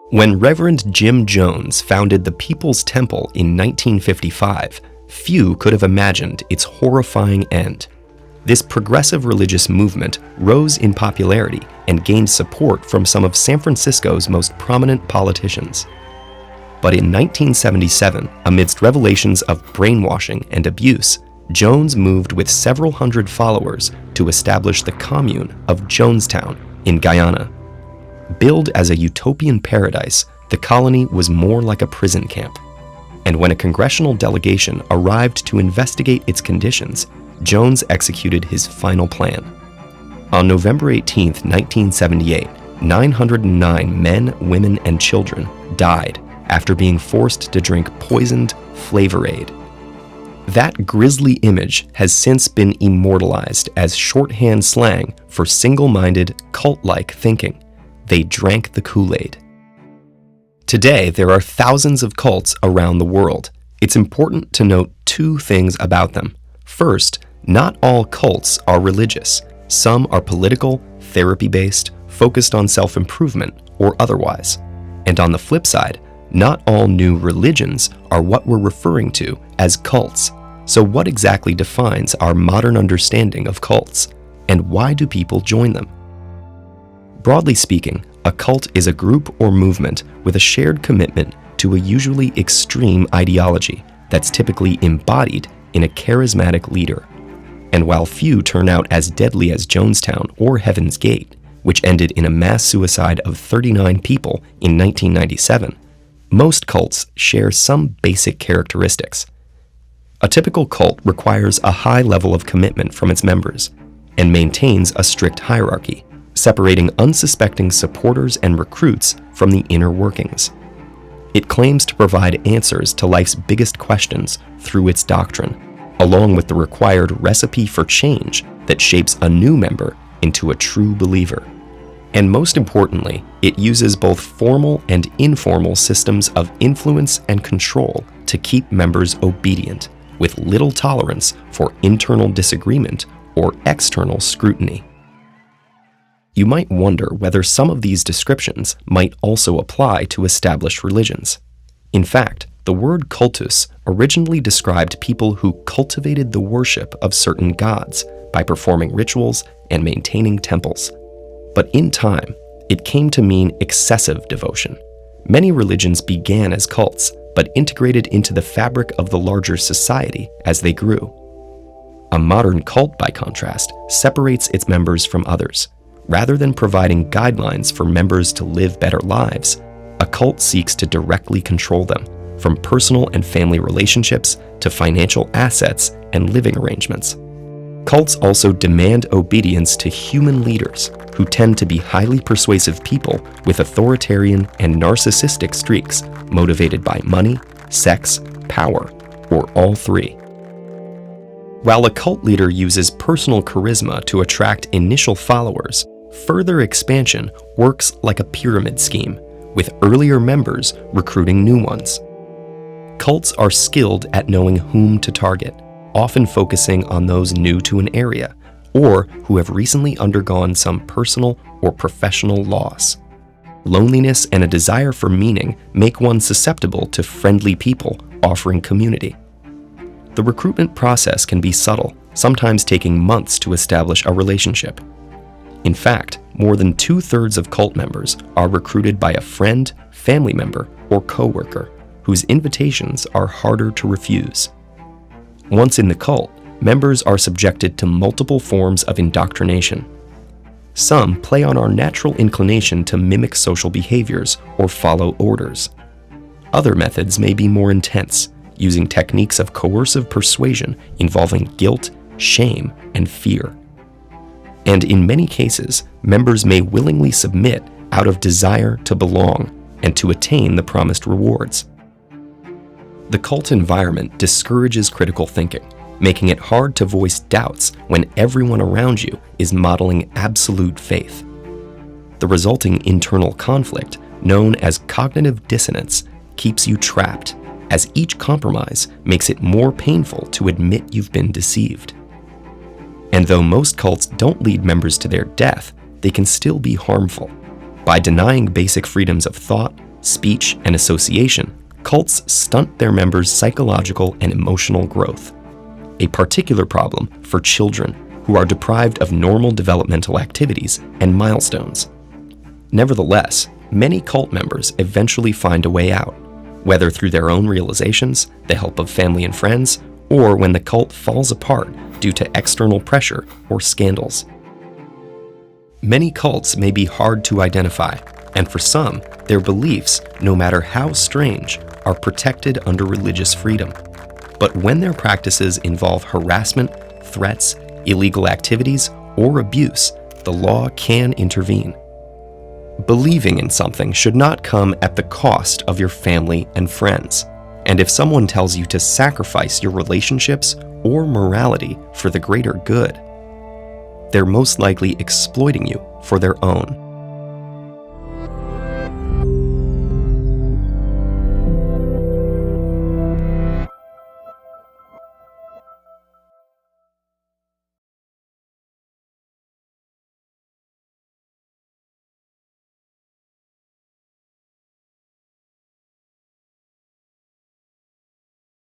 When Reverend Jim Jones founded the People's Temple in 1955, few could have imagined its horrifying end. This progressive religious movement rose in popularity and gained support from some of San Francisco's most prominent politicians. But in 1977, amidst revelations of brainwashing and abuse, Jones moved with several hundred followers to establish the commune of Jonestown in Guyana. Billed as a utopian paradise, the colony was more like a prison camp. And when a congressional delegation arrived to investigate its conditions, Jones executed his final plan. On November 18, 1978, 909 men, women, and children died after being forced to drink poisoned Flavor Aid. That grisly image has since been immortalized as shorthand slang for single-minded, cult-like thinking. They drank the Kool-Aid. Today, there are thousands of cults around the world. It's important to note two things about them. First, not all cults are religious. Some are political, therapy-based, focused on self-improvement, or otherwise. And on the flip side, not all new religions are what we're referring to as cults. So what exactly defines our modern understanding of cults? And why do people join them? Broadly speaking, a cult is a group or movement with a shared commitment to a usually extreme ideology that's typically embodied in a charismatic leader. And while few turn out as deadly as Jonestown or Heaven's Gate, which ended in a mass suicide of 39 people in 1997, most cults share some basic characteristics. A typical cult requires a high level of commitment from its members and maintains a strict hierarchy, separating unsuspecting supporters and recruits from the inner workings. It claims to provide answers to life's biggest questions through its doctrine, along with the required recipe for change that shapes a new member into a true believer. And most importantly, it uses both formal and informal systems of influence and control to keep members obedient, with little tolerance for internal disagreement or external scrutiny. You might wonder whether some of these descriptions might also apply to established religions. In fact, the word cultus originally described people who cultivated the worship of certain gods by performing rituals and maintaining temples. But in time, it came to mean excessive devotion. Many religions began as cults, but integrated into the fabric of the larger society as they grew. A modern cult, by contrast, separates its members from others. Rather than providing guidelines for members to live better lives, a cult seeks to directly control them, from personal and family relationships to financial assets and living arrangements. Cults also demand obedience to human leaders, who tend to be highly persuasive people with authoritarian and narcissistic streaks motivated by money, sex, power, or all three. While a cult leader uses personal charisma to attract initial followers, further expansion works like a pyramid scheme, with earlier members recruiting new ones. Cults are skilled at knowing whom to target, often focusing on those new to an area, or who have recently undergone some personal or professional loss. Loneliness and a desire for meaning make one susceptible to friendly people offering community. The recruitment process can be subtle, sometimes taking months to establish a relationship. In fact, more than 2/3 of cult members are recruited by a friend, family member, or coworker, whose invitations are harder to refuse. Once in the cult, members are subjected to multiple forms of indoctrination. Some play on our natural inclination to mimic social behaviors or follow orders. Other methods may be more intense, using techniques of coercive persuasion involving guilt, shame, and fear. And in many cases, members may willingly submit out of desire to belong and to attain the promised rewards. The cult environment discourages critical thinking, making it hard to voice doubts when everyone around you is modeling absolute faith. The resulting internal conflict, known as cognitive dissonance, keeps you trapped, as each compromise makes it more painful to admit you've been deceived. And though most cults don't lead members to their death, they can still be harmful. By denying basic freedoms of thought, speech, and association, cults stunt their members' psychological and emotional growth, a particular problem for children who are deprived of normal developmental activities and milestones. Nevertheless, many cult members eventually find a way out, whether through their own realizations, the help of family and friends, or when the cult falls apart due to external pressure or scandals. Many cults may be hard to identify, and for some, their beliefs, no matter how strange, are protected under religious freedom. But when their practices involve harassment, threats, illegal activities, or abuse, the law can intervene. Believing in something should not come at the cost of your family and friends. And if someone tells you to sacrifice your relationships or morality for the greater good, they're most likely exploiting you for their own.